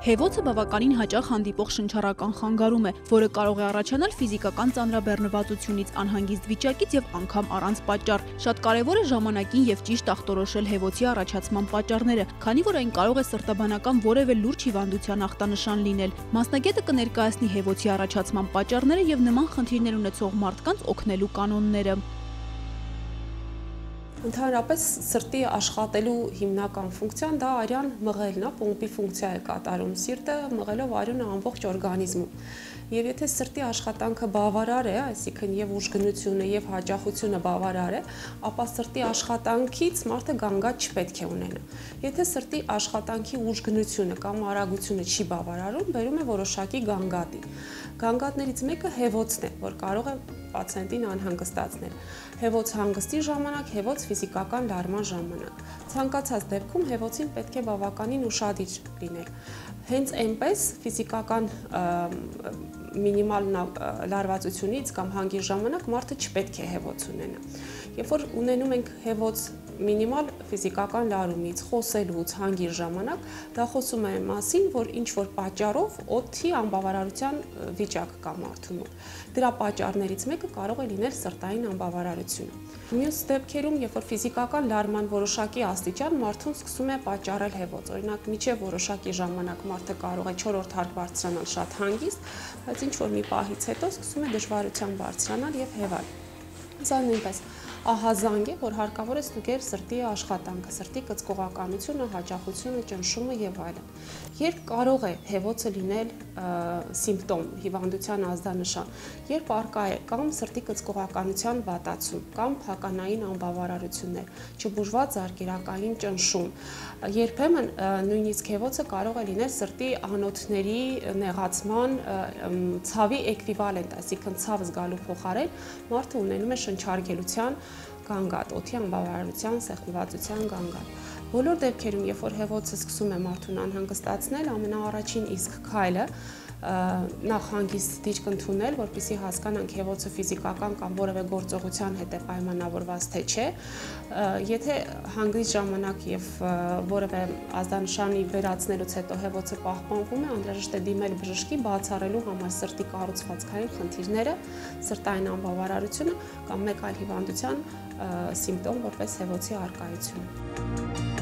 Հեվոցը բավականին հաճախ հանդիպող շնչառական խանգարում է, որը կարող է առաջանալ ֆիզիկական ծանրաբեռնվածությունից, անհանգիստ վիճակից եւ անգամ առանց պատճառ։ Շատ կարեւոր է ժամանակին եւ ճիշտ ախտորոշել հեվոցի առաջացման պատճառները, քանի որ այն կարող է սրտաբանական որևէ լուրջ հիվանդության ախտանշան լինել։ Մասնագետը կներկայացնի հեվոցի առաջացման պատճառները եւ նման խնդիրներ ունեցող մարդկանց օգնելու կանոնները։ Ընդհանրապես սրտի աշխատելու հիմնական ֆունկցիան դա արյան մղելն է, պոմպի ֆունկցիա է կատարում։ Սիրտը մղելով արյունը ամբողջ օրգանիզմում։ Եվ եթե սրտի աշխատանքը բավարար է, այսինքն եւ ուժգնությունը եւ հաճախությունը բավարար է, ապա սրտի աշխատանքից մարդը գանգատ չպետք է ունենա։ Եթե սրտի աշխատանքի ուժգնությունը կամ արագությունը չի բավարարում, բերում է որոշակի գանգատի։ Գանգատներից մեկը հեվոցն է, որ կարող է պացիենտին անհանգստացնել։ Հեվոց հանգստի ժամանակ, հեվոց ֆիզիկական լարման ժամանակ։ Ցանկացած դեպքում հեվոցին պետք է բավականին ուշադիր լինել։ Հենց այնպես ֆիզիկական մինիմալ լարվածությունից կամ հանգիստ ժամանակ մարդը չպետք է հեվոց ունենա։ Երբ որ ունենում ենք հեվոց մինիմալ ֆիզիկական լարումից, խոսելուց, հանգիստ ժամանակ, դա խոսում է մասին, որ ինչ-որ պատճառով օդի անբավարարության վիճակ կա մարդու մոտ։ Դրա պատճառներից մեկը կարող է լինել սրտային անբավարարությունը։ Մյուս դեպքերում, երբ որ ֆիզիկական լարման որոշակի աստիճան մարդուն սկսում է պատճառել հեվոց, օրինակ մինչև որոշակի ժամանակ մարդը կարող է 4-րդ հարկ բարձրանալ շատ հանգիստ, բայց ինչ-որ մի պահից հետո սկսում է դժվարության բարձրանալ եւ հեվալ։ Սա նույնպես ահազանգ է, որ հարկավոր է ստուգել սրտի աշխատանքը, սրտի կծկողականությունը, հաճախությունը, ճնշումը եւ այլն։ Երբ կարող է հեվոցը լինել սիմպտոմ, հիվանդության ազդանշան, երբ արկա է կամ սրտի կծկողականության վատացում, կամ փականային անբավարարություններ, չբուժված զարկերակային ճնշում, երբեմն նույնիսկ հեվոցը կարող է լինել սրտի անոթների նեղացման ցավի էկվիվալենտ, այսինքն ցավ զգալու փոխարեն մարդը ունենում է շնչարգելության գանգատ, օդի անբավարարության, սեղմվածության գանգատ։ Բոլոր դեպքերում, երբ որ հեվոցը սկսում է մարդուն անհանգստացնել, ամենաառաջին իսկ քայլը նախ հանգիստ դիրք ընդունել, որպեսզի հասկանանք հեվոցը ֆիզիկական կամ որևէ գործողության հետ է պայմանավորված թե չէ։ Եթե հանգիստ ժամանակ եւ որևէ ազդանշանի վերացնելուց հետո հեվոցը պահպանվում է, անհրաժեշտ է դիմել բժշկի բացառելու համար սրտի կառուցվածքային խնդիրները, սրտային անբավարարությունը կամ մեկ այլ հիվանդության սիմպտոմ, որպես հեվոցի առկայությունը։